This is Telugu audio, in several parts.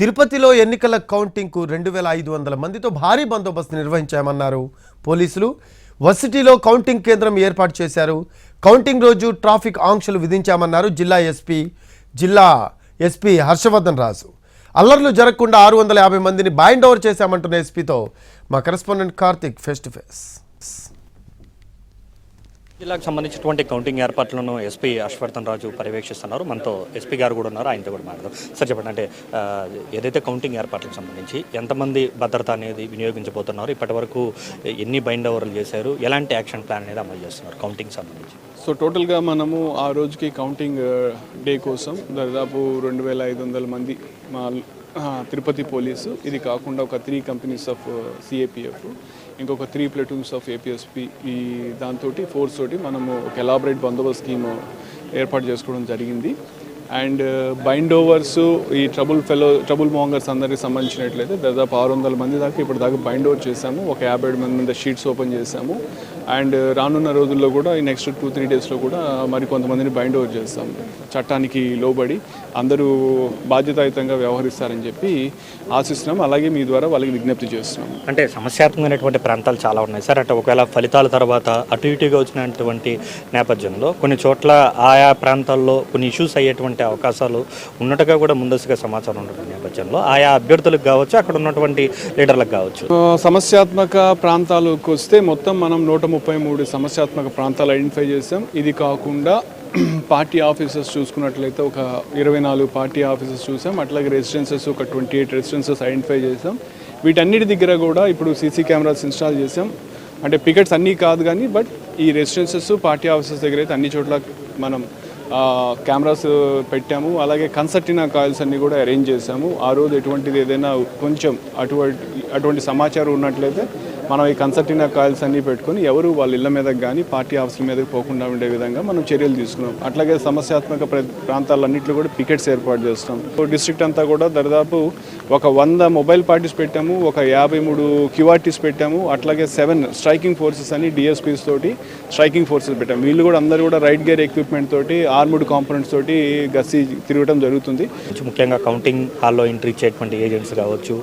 తిరుపతిలో ఎన్నికల కౌంటింగ్కు 2500 మందితో భారీ బందోబస్తు నిర్వహించామన్నారు పోలీసులు. వర్సిటీలో కౌంటింగ్ కేంద్రం ఏర్పాటు చేశారు. కౌంటింగ్ రోజు ట్రాఫిక్ ఆంక్షలు విధించామన్నారు జిల్లా ఎస్పీ హర్షవర్ధన్ రాజు. అల్లర్లు జరగకుండా 650 మందిని బైండ్ ఓవర్ చేశామంటున్న ఎస్పీతో మా correspondent Karthik face to face. జిల్లాకు సంబంధించినటువంటి కౌంటింగ్ ఏర్పాట్లను ఎస్పీ హర్షవర్ధన్ రాజు పర్యవేక్షిస్తున్నారు. మనతో ఎస్పీ గారు కూడా ఉన్నారు, ఆయనతో కూడా మాట్లాడదాం. సార్ చెప్పండి, అంటే ఏదైతే కౌంటింగ్ ఏర్పాట్లకు సంబంధించి ఎంతమంది భద్రత అనేది వినియోగించబోతున్నారు, ఇప్పటి వరకు ఎన్ని బైండ్ ఓవర్లు చేశారు, ఎలాంటి యాక్షన్ ప్లాన్ అనేది అమలు చేస్తున్నారు కౌంటింగ్ సంబంధించి? సో టోటల్గా మనము ఆ రోజుకి కౌంటింగ్ డే కోసం దాదాపు 2500 మంది మా తిరుపతి పోలీసు, ఇది కాకుండా ఒక 3 కంపెనీస్ ఆఫ్ సిఏపిఎఫ్, ఇంకొక 3 ప్లటూన్స్ ఆఫ్ ఏపీఎస్పి, ఈ దాంతో ఫోర్స్ తోటి మనము ఒక ఎలాబరేట్ బందోబస్తు స్కీమ్ ఏర్పాటు చేసుకోవడం జరిగింది. అండ్ బైండ్ ఓవర్స్, ఈ ట్రబుల్ మాంగర్స్ అందరికి సంబంధించినట్లయితే దాదాపు 600 మంది దాకా ఇప్పుడు దాకా బైండ్ ఓవర్ చేశాము. ఒక 50 మంది మీద షీట్స్ ఓపెన్ చేశాము. అండ్ రానున్న రోజుల్లో కూడా ఈ నెక్స్ట్ 2-3 డేస్లో కూడా మరి కొంతమందిని బైండ్ ఓవర్ చేస్తాము. చట్టానికి లోబడి అందరూ బాధ్యతాయుతంగా వ్యవహరిస్తారని చెప్పి ఆశిస్తున్నాం. అలాగే మీ ద్వారా వాళ్ళకి విజ్ఞప్తి చేస్తున్నాం. అంటే సమస్యాత్మకమైనటువంటి ప్రాంతాలు చాలా ఉన్నాయి సార్. అంటే ఒకవేళ ఫలితాల తర్వాత అటు ఇటుగా వచ్చినటువంటి నేపథ్యంలో కొన్ని చోట్ల ఆయా ప్రాంతాల్లో కొన్ని ఇష్యూస్ అయ్యేటువంటి అవకాశాలు ఉన్నట్టుగా కూడా ముందస్తుగా సమాచారం ఉన్నటువంటి నేపథ్యంలో ఆయా అభ్యర్థులకు కావచ్చు, అక్కడ ఉన్నటువంటి లీడర్లకు కావచ్చు. సమస్యాత్మక ప్రాంతాలకు వస్తే మొత్తం మనం 133 సమస్యాత్మక ప్రాంతాలు ఐడెంటిఫై చేసాం. ఇది కాకుండా పార్టీ ఆఫీసెస్ చూసుకున్నట్లయితే ఒక 24 పార్టీ ఆఫీసెస్ చూసాం. అట్లాగే రెసిడెన్సెస్ ఒక 28 రెసిడెన్సెస్ ఐడెంటిఫై చేసాం. వీటన్నిటి దగ్గర కూడా ఇప్పుడు సీసీ కెమెరాస్ ఇన్స్టాల్ చేసాం. అంటే పికెట్స్ అన్నీ కాదు కానీ బట్ ఈ రెసిడెన్సెస్ పార్టీ ఆఫీసెస్ దగ్గర అయితే అన్ని చోట్ల మనం కెమెరాస్ పెట్టాము. అలాగే కన్సర్టినా కాయిల్స్ అన్నీ కూడా అరేంజ్ చేసాము. ఆ రోజు ఎటువంటిది ఏదైనా కొంచెం అటువంటి సమాచారం ఉన్నట్లయితే మనం ఈ కన్సర్టినా కాయిల్స్ అన్నీ పెట్టుకొని ఎవరు వాళ్ళ ఇళ్ల మీదకి కానీ పార్టీ ఆఫీసుల మీదకి పోకుండా ఉండే విధంగా మనం చర్యలు తీసుకున్నాం. అట్లాగే సమస్యాత్మక ప్రాంతాలన్నింటిలో కూడా పికెట్స్ ఏర్పాటు చేస్తాం. డిస్ట్రిక్ట్ అంతా కూడా దాదాపు ఒక 100 మొబైల్ పార్టీస్ పెట్టాము, ఒక 53 క్యూఆర్టీస్ పెట్టాము. అట్లాగే 7 స్ట్రైకింగ్ ఫోర్సెస్ అని డిఎస్పీస్ తోటి స్ట్రైకింగ్ ఫోర్సెస్ పెట్టాము. వీళ్ళు కూడా అందరూ కూడా రైట్ గేర్ ఎక్విప్మెంట్ తోటి ఆర్మ్డ్ కాంపోనెంట్స్ తోటి గస్తీ తిరగడం జరుగుతుంది. ముఖ్యంగా కౌంటింగ్ హాల్లో ఎంట్రీ ఇచ్చేటువంటి ఏజెంట్స్ కావచ్చు,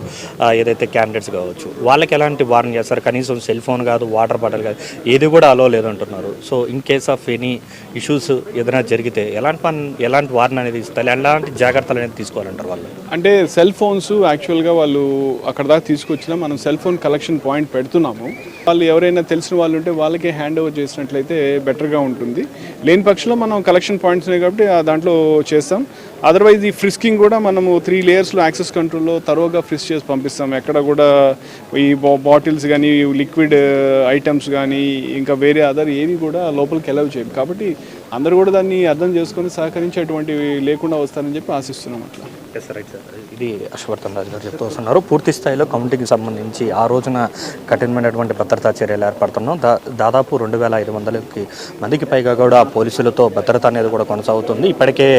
ఏదైతే క్యాండిడేట్స్ కావచ్చు, వాళ్ళకి ఎలాంటి వార్న్ చేస్తారు? కనీసం సెల్ ఫోన్ కాదు, వాటర్ బాటిల్ కాదు, ఏది కూడా అలో లేదంటున్నారు. So in case of any issues ఏదైనా జరిగితే ఎలాంటి వార్న్ అనేది ఇస్తారు, ఎలాంటి జాగ్రత్తలు అనేది తీసుకోవాలంటారు వాళ్ళు? అంటే సెల్ ఫోన్స్ యాక్చువల్గా వాళ్ళు అక్కడ దాకా తీసుకొచ్చినా మనం సెల్ ఫోన్ కలెక్షన్ పాయింట్ పెడుతున్నాము. వాళ్ళు ఎవరైనా తెలిసిన వాళ్ళు ఉంటే వాళ్ళకే హ్యాండ్ ఓవర్ చేసినట్లయితే బెటర్గా ఉంటుంది. లేని పక్షంలో మనం కలెక్షన్ పాయింట్స్ ఉన్నాయి కాబట్టి దాంట్లో చేస్తాం. అదర్వైజ్ ఈ ఫ్రిస్కింగ్ కూడా మనము 3 లేయర్స్లో యాక్సెస్ కంట్రోల్లో తరోగా ఫ్రిస్ చేసి పంపిస్తాం. ఎక్కడ కూడా ఈ బాటిల్స్ కానీ, లిక్విడ్ ఐటమ్స్ కానీ, ఇంకా వేరే అదర్ ఏవి కూడా లోపలికి అలౌ చేయం. కాబట్టి అందరూ కూడా దాన్ని అర్థం చేసుకొని సహకరించి అటువంటివి లేకుండా వస్తారని చెప్పి ఆశిస్తున్నాం. అట్లా ఇది హర్షవర్ధన్ రాజు గారు చెప్తూ వస్తున్నారు. పూర్తి స్థాయిలో కౌంటింగ్కి సంబంధించి ఆ రోజున కఠినమైనటువంటి భద్రతా చర్యలు ఏర్పడుతున్నాం. దాదాపు 2500 మందికి పైగా కూడా పోలీసులతో భద్రత అనేది కూడా కొనసాగుతుంది. ఇప్పటికే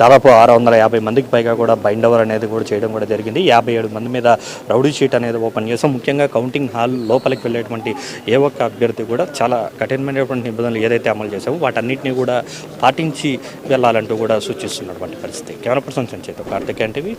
దాదాపు 650 మందికి పైగా కూడా బైండ్ ఓవర్ అనేది కూడా చేయడం కూడా జరిగింది. 57 మంది మీద రౌడీ షీట్ అనేది ఓపెన్ చేసాం. ముఖ్యంగా కౌంటింగ్ హాల్ లోపలికి వెళ్ళేటువంటి ఏ ఒక్క అభ్యర్థి కూడా చాలా కఠినమైనటువంటి నిబంధనలు ఏదైతే అమలు చేసామో వాటన్నిటిని కూడా పాటించి వెళ్ళాలంటూ కూడా సూచిస్తున్నటువంటి పరిస్థితి. కెమెరా పర్సన్ సంచేత కార్తిక్ ఎన్టీవీ.